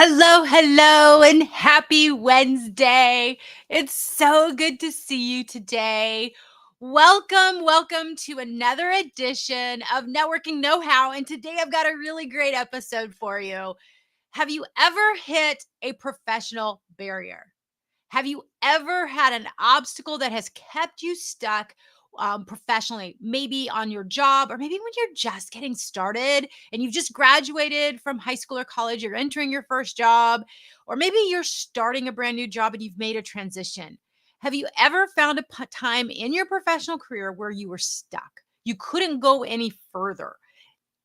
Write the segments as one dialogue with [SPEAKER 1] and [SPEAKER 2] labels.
[SPEAKER 1] Hello, hello, and happy Wednesday. It's so good to see you today. Welcome to another edition of Networking Know How. And today I've got a really great episode for you. Have you ever hit a professional barrier? Have you ever had an obstacle that has kept you stuck professionally, maybe on your job, or maybe when you're just getting started and you've just graduated from high school or college, you're entering your first job, or maybe you're starting a brand new job and you've made a transition? Have you ever found a time in your professional career where you were stuck? You couldn't go any further.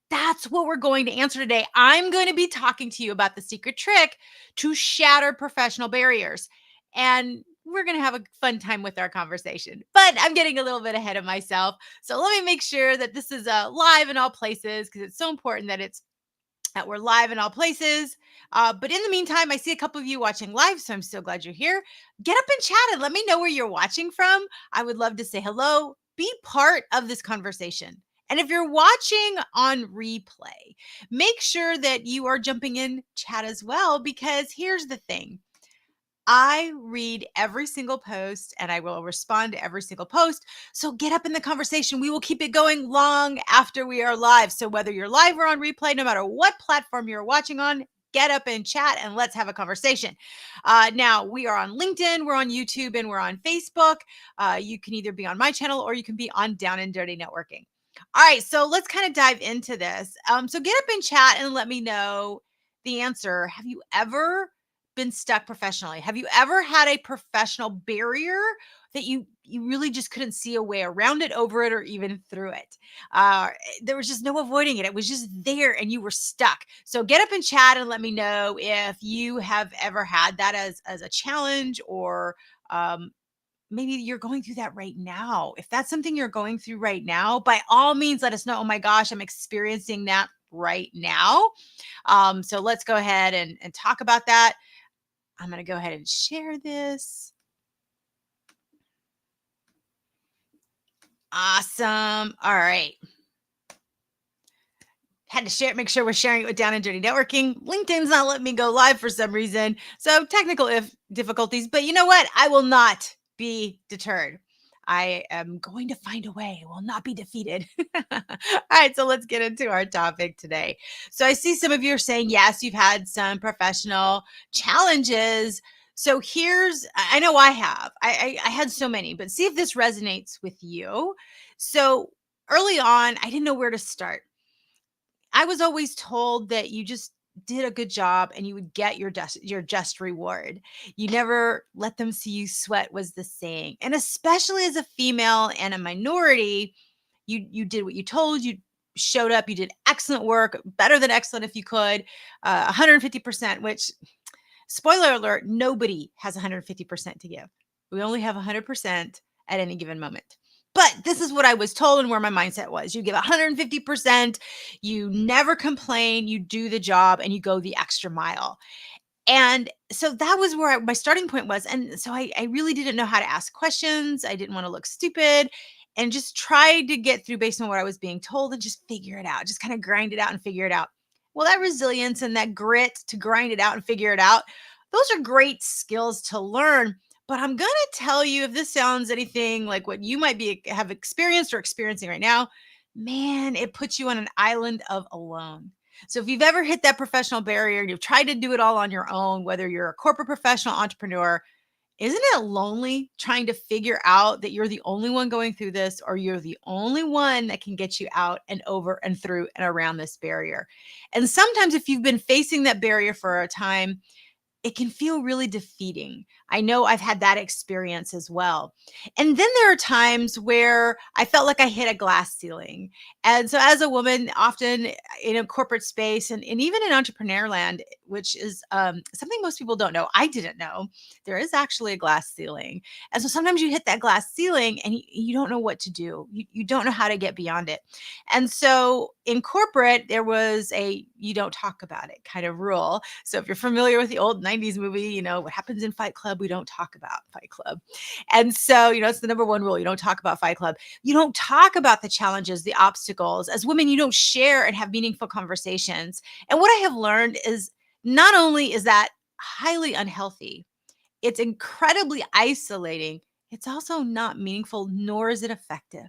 [SPEAKER 1] That's what we're going to answer today. I'm going to be talking to you about the secret trick to shatter professional barriers. And we're going to have a fun time with our conversation. But I'm getting a little bit ahead of myself. So let me make sure that this is live in all places because it's so important that we're live in all places. But in the meantime, I see a couple of you watching live, so I'm so glad you're here. Get up and chat and let me know where you're watching from. I would love to say hello. Be part of this conversation. And if you're watching on replay, make sure that you are jumping in chat as well, because here's the thing. I read every single post and I will respond to every single post. So get up in the conversation. We will keep it going long after we are live. So whether you're live or on replay, no matter what platform you're watching on, get up and chat and let's have a conversation. Now, we are on LinkedIn, we're on YouTube, and we're on Facebook. You can either be on my channel or you can be on Down and Dirty Networking. All right, so let's kind of dive into this. So get up and chat and let me know the answer. Have you ever been stuck professionally? Have you ever had a professional barrier that you really just couldn't see a way around it, over it, or even through it? There was just no avoiding it. It was just there and you were stuck. So get up and chat and let me know if you have ever had that as a challenge, or maybe you're going through that right now. If that's something you're going through right now, by all means, let us know. Oh my gosh, I'm experiencing that right now. So let's go ahead and talk about that. I'm going to go ahead and share this. Awesome. All right. Had to share, make sure we're sharing it with Down and Dirty Networking. LinkedIn's not letting me go live for some reason. So technical difficulties, but you know what? I will not be deterred. I am going to find a way. I will not be defeated. All right, so let's get into our topic today. So I see some of you are saying, yes, you've had some professional challenges. So I know I have. I had so many, but see if this resonates with you. So early on, I didn't know where to start. I was always told that you just did a good job and you would get your just reward. You never let them see you sweat, was the saying. And especially as a female and a minority, you did what you told. You showed up, you did excellent work, better than excellent if you could, 150%, which, spoiler alert, nobody has 150% to give. We only have 100% at any given moment. But this is what I was told and where my mindset was. You give 150%, you never complain, you do the job, and you go the extra mile. And so that was where my starting point was. And so I really didn't know how to ask questions. I didn't want to look stupid, and just tried to get through based on what I was being told and just figure it out, just kind of grind it out and figure it out. Well, that resilience and that grit to grind it out and figure it out, those are great skills to learn. But I'm going to tell you, if this sounds anything like what you might have experienced or experiencing right now, man, it puts you on an island of alone. So if you've ever hit that professional barrier and you've tried to do it all on your own, whether you're a corporate professional, entrepreneur, isn't it lonely trying to figure out that you're the only one going through this, or you're the only one that can get you out and over and through and around this barrier? And sometimes if you've been facing that barrier for a time, it can feel really defeating. I know I've had that experience as well. And then there are times where I felt like I hit a glass ceiling. And so as a woman, often in a corporate space and even in entrepreneur land, which is something most people don't know, I didn't know, there is actually a glass ceiling. And so sometimes you hit that glass ceiling and you don't know what to do. You don't know how to get beyond it. And so in corporate, there was a you don't talk about it kind of rule. So if you're familiar with the old 90s movie, you know, what happens in Fight Club, we don't talk about Fight Club. And so, it's the number one rule. You don't talk about Fight Club. You don't talk about the challenges, the obstacles. As women, you don't share and have meaningful conversations. And what I have learned is Not only is that highly unhealthy, it's incredibly isolating. It's also not meaningful, nor is it effective.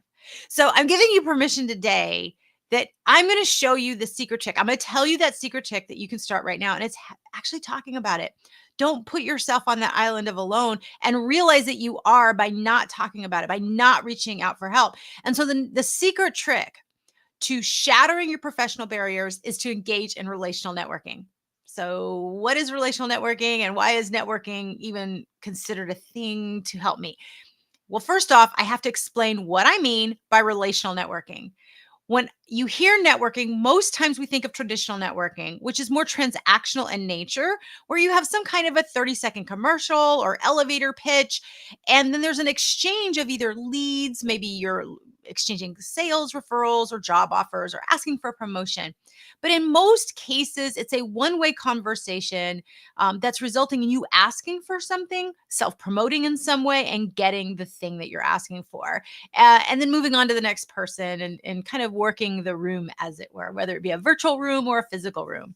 [SPEAKER 1] So I'm giving you permission today that I'm going to show you the secret trick. I'm going to tell you that secret trick that you can start right now. And it's actually talking about it. Don't put yourself on that island of alone, and realize that you are by not talking about it, by not reaching out for help. And so the secret trick to shattering your professional barriers is to engage in relational networking. So, what is relational networking, and why is networking even considered a thing to help me? Well, first off, I have to explain what I mean by relational networking. When you hear networking, most times we think of traditional networking, which is more transactional in nature, where you have some kind of a 30-second commercial or elevator pitch. And then there's an exchange of either leads, maybe you're exchanging sales referrals or job offers or asking for a promotion. But in most cases, it's a one-way conversation that's resulting in you asking for something, self promoting in some way, and getting the thing that you're asking for, and then moving on to the next person, and kind of working the room, as it were, whether it be a virtual room or a physical room.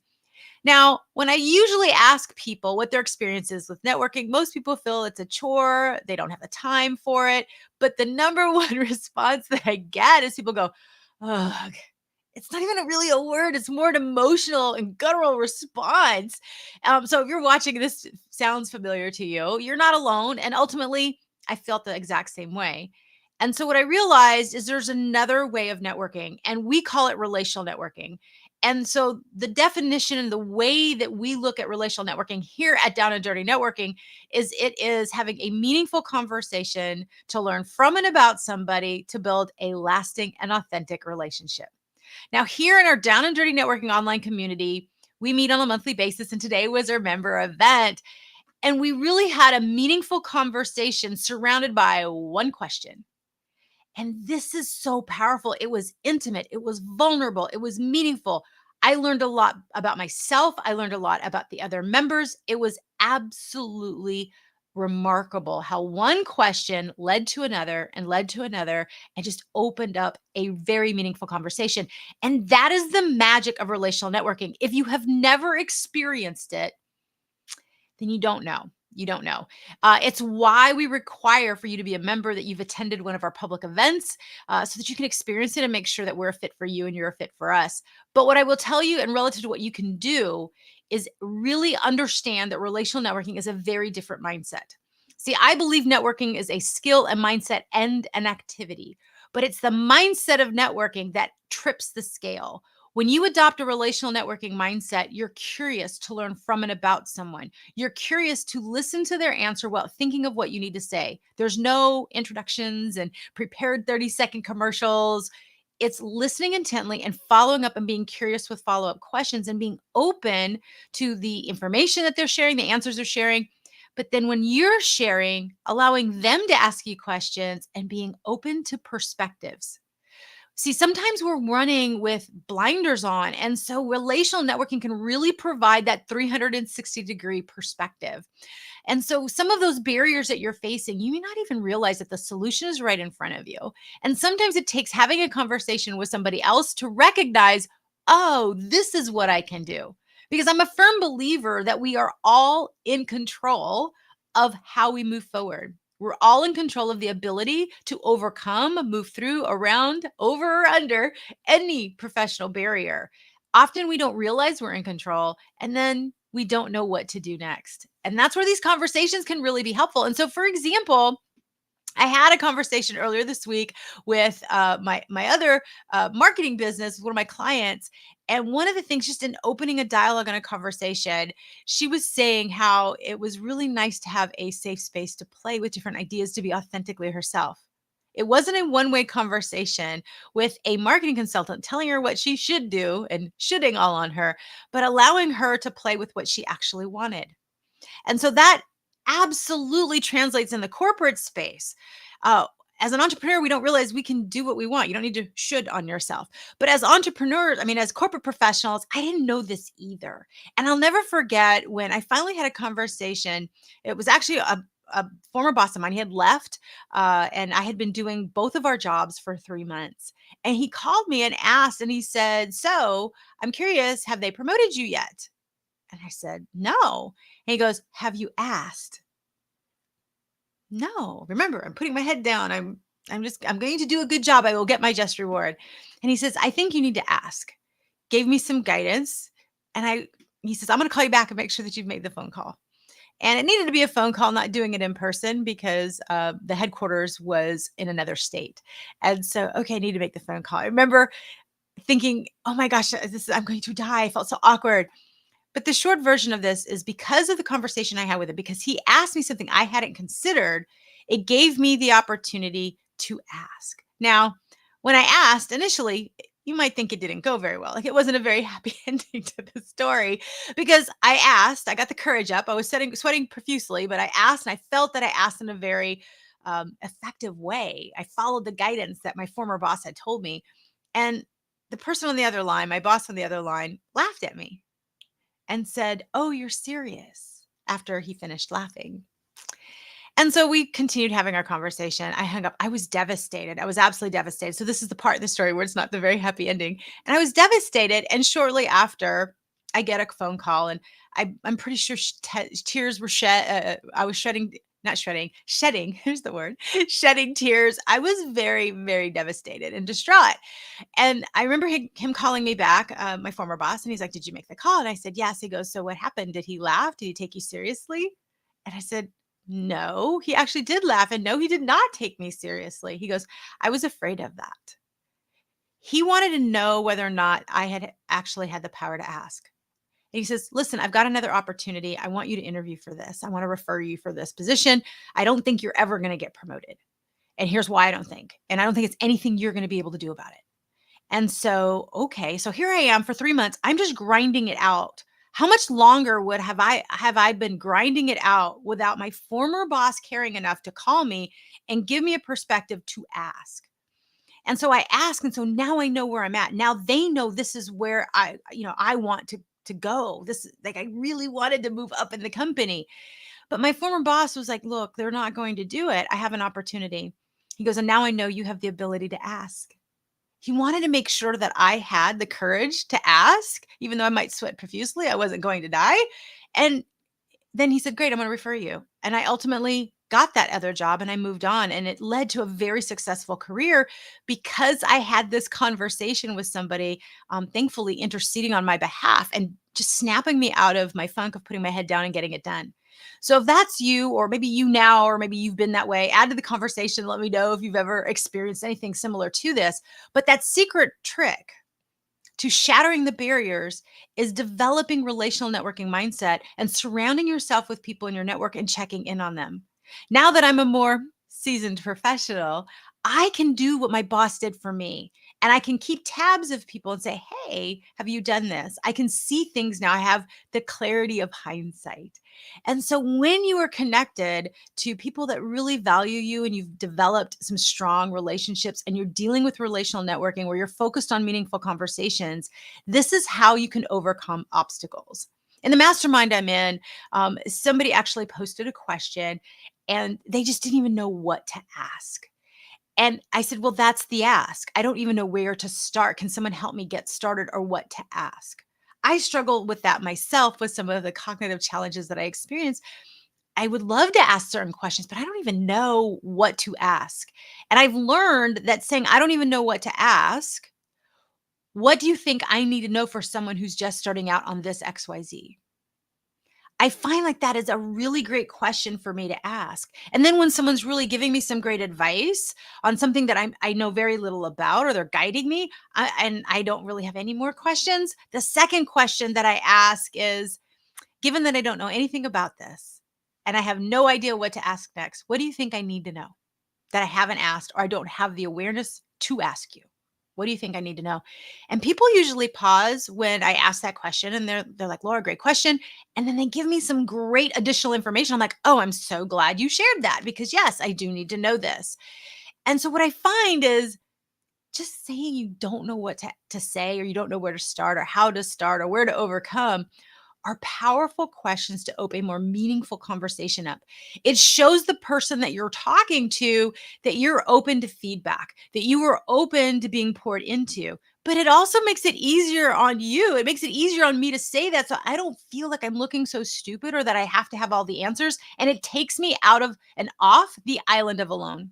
[SPEAKER 1] Now, when I usually ask people what their experience is with networking, most people feel it's a chore, they don't have the time for it. But the number one response that I get is people go, ugh, it's not even really a word. It's more an emotional and guttural response. So if you're watching, this sounds familiar to you, you're not alone. And ultimately, I felt the exact same way. And so what I realized is there's another way of networking, and we call it relational networking. And so the definition and the way that we look at relational networking here at Down and Dirty Networking is it is having a meaningful conversation to learn from and about somebody to build a lasting and authentic relationship. Now, here in our Down and Dirty Networking online community, we meet on a monthly basis, and today was our member event. And we really had a meaningful conversation surrounded by one question. And this is so powerful. It was intimate, it was vulnerable, it was meaningful. I learned a lot about myself. I learned a lot about the other members. It was absolutely remarkable how one question led to another and led to another and just opened up a very meaningful conversation. And that is the magic of relational networking. If you have never experienced it, then you don't know. You don't know. It's why we require for you to be a member that you've attended one of our public events, so that you can experience it and make sure that we're a fit for you and you're a fit for us. But what I will tell you, and relative to what you can do, is really understand that relational networking is a very different mindset. See, I believe networking is a skill, a mindset, and an activity, but it's the mindset of networking that trips the scale. When you adopt a relational networking mindset, you're curious to learn from and about someone. You're curious to listen to their answer while thinking of what you need to say. There's no introductions and prepared 30-second commercials. It's listening intently and following up and being curious with follow up questions and being open to the information that they're sharing, the answers they're sharing. But then when you're sharing, allowing them to ask you questions and being open to perspectives. See, sometimes we're running with blinders on. And so relational networking can really provide that 360-degree perspective. And so some of those barriers that you're facing, you may not even realize that the solution is right in front of you. And sometimes it takes having a conversation with somebody else to recognize, oh, this is what I can do. Because I'm a firm believer that we are all in control of how we move forward. We're all in control of the ability to overcome, move through, around, over, or under any professional barrier. Often we don't realize we're in control, and then we don't know what to do next. And that's where these conversations can really be helpful. And so, for example, I had a conversation earlier this week with my other marketing business, one of my clients, and one of the things, just in opening a dialogue and a conversation, she was saying how it was really nice to have a safe space to play with different ideas, to be authentically herself. It wasn't a one-way conversation with a marketing consultant telling her what she should do and shoulding all on her, but allowing her to play with what she actually wanted. And so that absolutely translates in the corporate space. Uh, as an entrepreneur, we don't realize we can do what we want. You don't need to should on yourself. But as entrepreneurs, I mean, as corporate professionals, I didn't know this either. And I'll never forget when I finally had a conversation. It was actually a former boss of mine. He had left, and I had been doing both of our jobs for 3 months. And he called me and asked, and he said, "So I'm curious, have they promoted you yet?" And I said, no. And he goes, have you asked? No. Remember, I'm putting my head down. I'm going to do a good job. I will get my just reward. And he says, I think you need to ask. Gave me some guidance. And he says, I'm going to call you back and make sure that you've made the phone call. And it needed to be a phone call, not doing it in person because the headquarters was in another state. And so, okay, I need to make the phone call. I remember thinking, oh my gosh, I'm going to die. I felt so awkward. But the short version of this is because of the conversation I had with him, because he asked me something I hadn't considered, it gave me the opportunity to ask. Now, when I asked initially, you might think it didn't go very well. Like it wasn't a very happy ending to the story because I asked, I got the courage up. I was sweating profusely, but I asked and I felt that I asked in a very effective way. I followed the guidance that my former boss had told me. And the person on the other line, my boss on the other line, laughed at me and said, "Oh, you're serious," after he finished laughing. And so we continued having our conversation. I hung up. I was devastated. I was absolutely devastated. So this is the part of the story where it's not the very happy ending. And I was devastated. And shortly after, I get a phone call, and I'm pretty sure tears were shed. I was shedding, not shredding, shedding. Here's the word, shedding tears. I was very, very devastated and distraught. And I remember him calling me back, my former boss, and he's like, "Did you make the call?" And I said, "Yes." He goes, "So what happened? Did he laugh? Did he take you seriously?" And I said, "No, he actually did laugh. And no, he did not take me seriously." He goes, "I was afraid of that." He wanted to know whether or not I had actually had the power to ask. And he says, "Listen, I've got another opportunity. I want you to interview for this. I want to refer you for this position. I don't think you're ever going to get promoted. And here's why I don't think. And I don't think it's anything you're going to be able to do about it." And so, okay, so here I am for 3 months. I'm just grinding it out. How much longer would have I been grinding it out without my former boss caring enough to call me and give me a perspective to ask? And so I ask, and so now I know where I'm at. Now they know this is where I want to go. This is like I really wanted to move up in the company. But my former boss was like, "Look, they're not going to do it. I have an opportunity." He goes, "And now I know you have the ability to ask." He wanted to make sure that I had the courage to ask, even though I might sweat profusely, I wasn't going to die. And then he said, "Great, I'm going to refer you." And I ultimately got that other job and I moved on. And it led to a very successful career because I had this conversation with somebody, thankfully interceding on my behalf and just snapping me out of my funk of putting my head down and getting it done. So if that's you, or maybe you now, or maybe you've been that way, add to the conversation. Let me know if you've ever experienced anything similar to this. But that secret trick to shattering the barriers is developing relational networking mindset and surrounding yourself with people in your network and checking in on them. Now that I'm a more seasoned professional, I can do what my boss did for me. And I can keep tabs of people and say, "Hey, have you done this?" I can see things now. I have the clarity of hindsight. And so when you are connected to people that really value you and you've developed some strong relationships and you're dealing with relational networking where you're focused on meaningful conversations, this is how you can overcome obstacles. In the mastermind I'm in, somebody actually posted a question and they just didn't even know what to ask. And I said, "Well, that's the ask. I don't even know where to start. Can someone help me get started or what to ask?" I struggle with that myself with some of the cognitive challenges that I experience. I would love to ask certain questions, but I don't even know what to ask. And I've learned that saying, "I don't even know what to ask. What do you think I need to know for someone who's just starting out on this XYZ?" I find like that is a really great question for me to ask. And then when someone's really giving me some great advice on something that I know very little about, or they're guiding me, and I don't really have any more questions, the second question that I ask is, given that I don't know anything about this and I have no idea what to ask next, what do you think I need to know that I haven't asked or I don't have the awareness to ask you? What do you think I need to know? And people usually pause when I ask that question and they're like, "Laura, great question." And then they give me some great additional information. I'm like, "Oh, I'm so glad you shared that because yes, I do need to know this." And so what I find is just saying you don't know what to say, or you don't know where to start or how to start or where to overcome are powerful questions to open a more meaningful conversation up. It shows the person that you're talking to that you're open to feedback, that you are open to being poured into. But it also makes it easier on you. It makes it easier on me to say that so I don't feel like I'm looking so stupid or that I have to have all the answers. And it takes me out of and off the island of alone.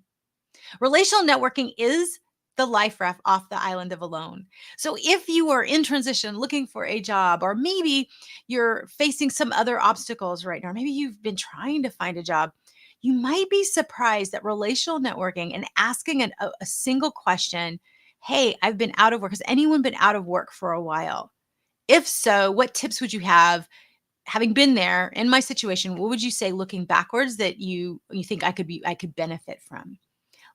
[SPEAKER 1] Relational networking is the life raft off the island of alone. So if you are in transition looking for a job, or maybe you're facing some other obstacles right now, maybe you've been trying to find a job, you might be surprised that relational networking and asking a single question, hey, I've been out of work. Has anyone been out of work for a while? If so, what tips would you have? Having been there in my situation, what would you say looking backwards that you think I could benefit from?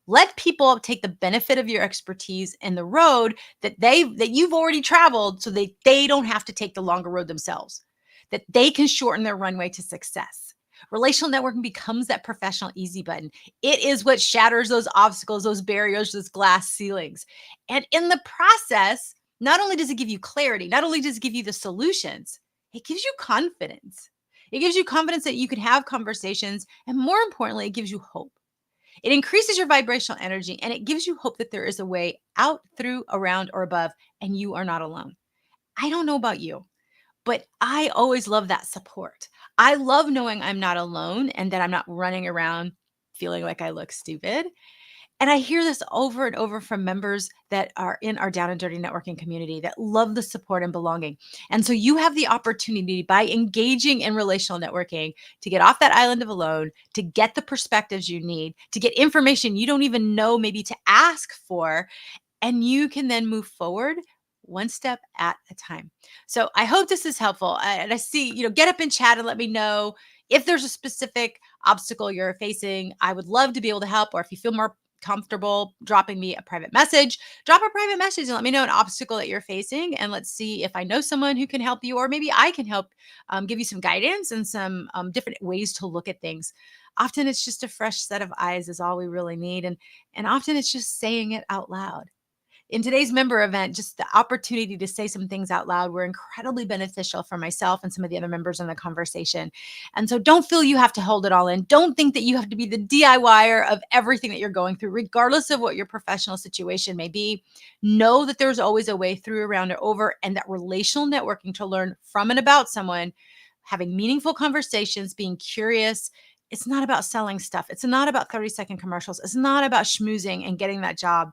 [SPEAKER 1] Let people take the benefit of your expertise and the road that you've already traveled so they don't have to take the longer road themselves, that they can shorten their runway to success. Relational networking becomes that professional easy button. It is what shatters those obstacles, those barriers, those glass ceilings. And in the process, not only does it give you clarity, not only does it give you the solutions, it gives you confidence. It gives you confidence that you can have conversations. And more importantly, it gives you hope. It increases your vibrational energy and it gives you hope that there is a way out, through, around, or above, and you are not alone. I don't know about you, but I always love that support. I love knowing I'm not alone and that I'm not running around feeling like I look stupid. And I hear this over and over from members that are in our Down and Dirty networking community that love the support and belonging. And so you have the opportunity by engaging in relational networking to get off that island of alone, to get the perspectives you need, to get information you don't even know maybe to ask for, and you can then move forward one step at a time. So I hope this is helpful. And I see, get up and chat and let me know if there's a specific obstacle you're facing. I would love to be able to help, or if you feel more comfortable dropping me a private message, drop a private message and let me know an obstacle that you're facing. And let's see if I know someone who can help you, or maybe I can help give you some guidance and some different ways to look at things. Often it's just a fresh set of eyes is all we really need. And often it's just saying it out loud. In today's member event, just the opportunity to say some things out loud were incredibly beneficial for myself and some of the other members in the conversation. And so don't feel you have to hold it all in. Don't think that you have to be the DIYer of everything that you're going through, regardless of what your professional situation may be. Know that there's always a way through, around, or over, and that relational networking to learn from and about someone, having meaningful conversations, being curious. It's not about selling stuff. It's not about 30-second commercials. It's not about schmoozing and getting that job.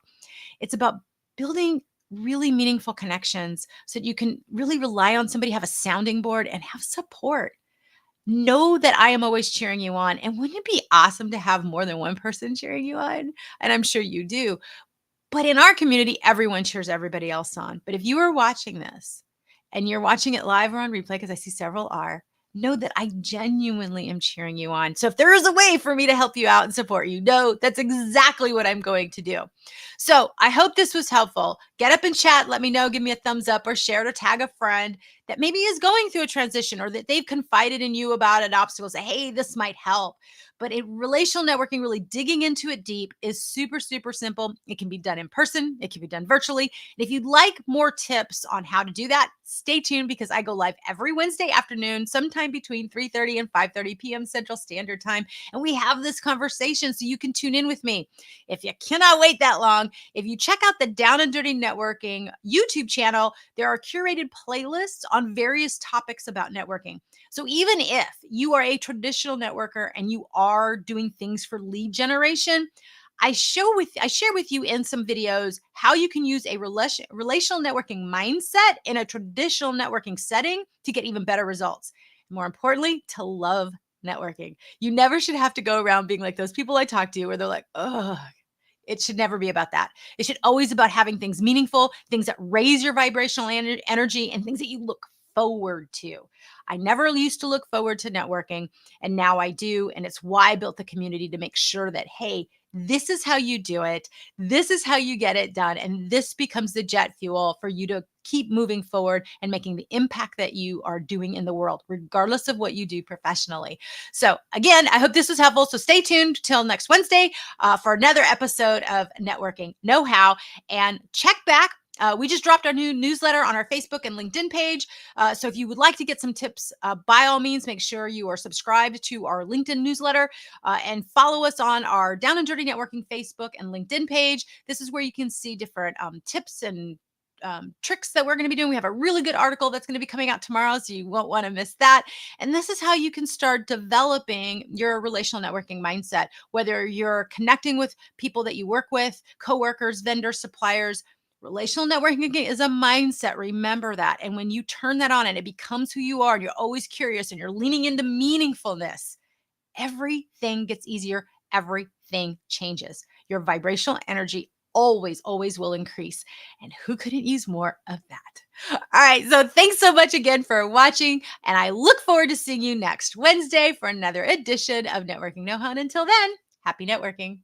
[SPEAKER 1] It's about building really meaningful connections so that you can really rely on somebody, have a sounding board, and have support. Know that I am always cheering you on. And wouldn't it be awesome to have more than one person cheering you on? And I'm sure you do. But in our community, everyone cheers everybody else on. But if you are watching this and you're watching it live or on replay, because I see several are, know that I genuinely am cheering you on. So if there is a way for me to help you out and support you, know that's exactly what I'm going to do. So I hope this was helpful. Get up and chat. Let me know. Give me a thumbs up or share it or tag a friend that maybe is going through a transition or that they've confided in you about an obstacle. Say, hey, this might help. But relational networking, really digging into it deep, is super, super simple. It can be done in person. It can be done virtually. And if you'd like more tips on how to do that, stay tuned because I go live every Wednesday afternoon, sometime between 3:30 and 5:30 p.m. Central Standard Time. And we have this conversation so you can tune in with me. If you cannot wait that long, if you check out the Down and Dirty Networking YouTube channel, there are curated playlists on various topics about networking. So even if you are a traditional networker and you are doing things for lead generation, I share with you in some videos how you can use a relational networking mindset in a traditional networking setting to get even better results. More importantly, to love networking. You never should have to go around being like those people I talk to where they're like, oh, it should never be about that. It should always about having things meaningful, things that raise your vibrational energy, and things that you look forward to. I never used to look forward to networking, and now I do. And it's why I built the community to make sure that, hey, this is how you do it. This is how you get it done. And this becomes the jet fuel for you to keep moving forward and making the impact that you are doing in the world, regardless of what you do professionally. So again, I hope this was helpful. So stay tuned till next Wednesday for another episode of Networking Know-How, and check back. We just dropped our new newsletter on our Facebook and LinkedIn page. So if you would like to get some tips, by all means, make sure you are subscribed to our LinkedIn newsletter and follow us on our Down and Dirty Networking Facebook and LinkedIn page. This is where you can see different tips and tricks that we're going to be doing. We have a really good article that's going to be coming out tomorrow, so you won't want to miss that. And this is how you can start developing your relational networking mindset, whether you're connecting with people that you work with, coworkers, vendors, suppliers. Relational networking is a mindset. Remember that. And when you turn that on and it becomes who you are, and you're always curious and you're leaning into meaningfulness, everything gets easier. Everything changes. Your vibrational energy always, always will increase. And who couldn't use more of that? All right. So thanks so much again for watching. And I look forward to seeing you next Wednesday for another edition of Networking Know How. And until then, happy networking.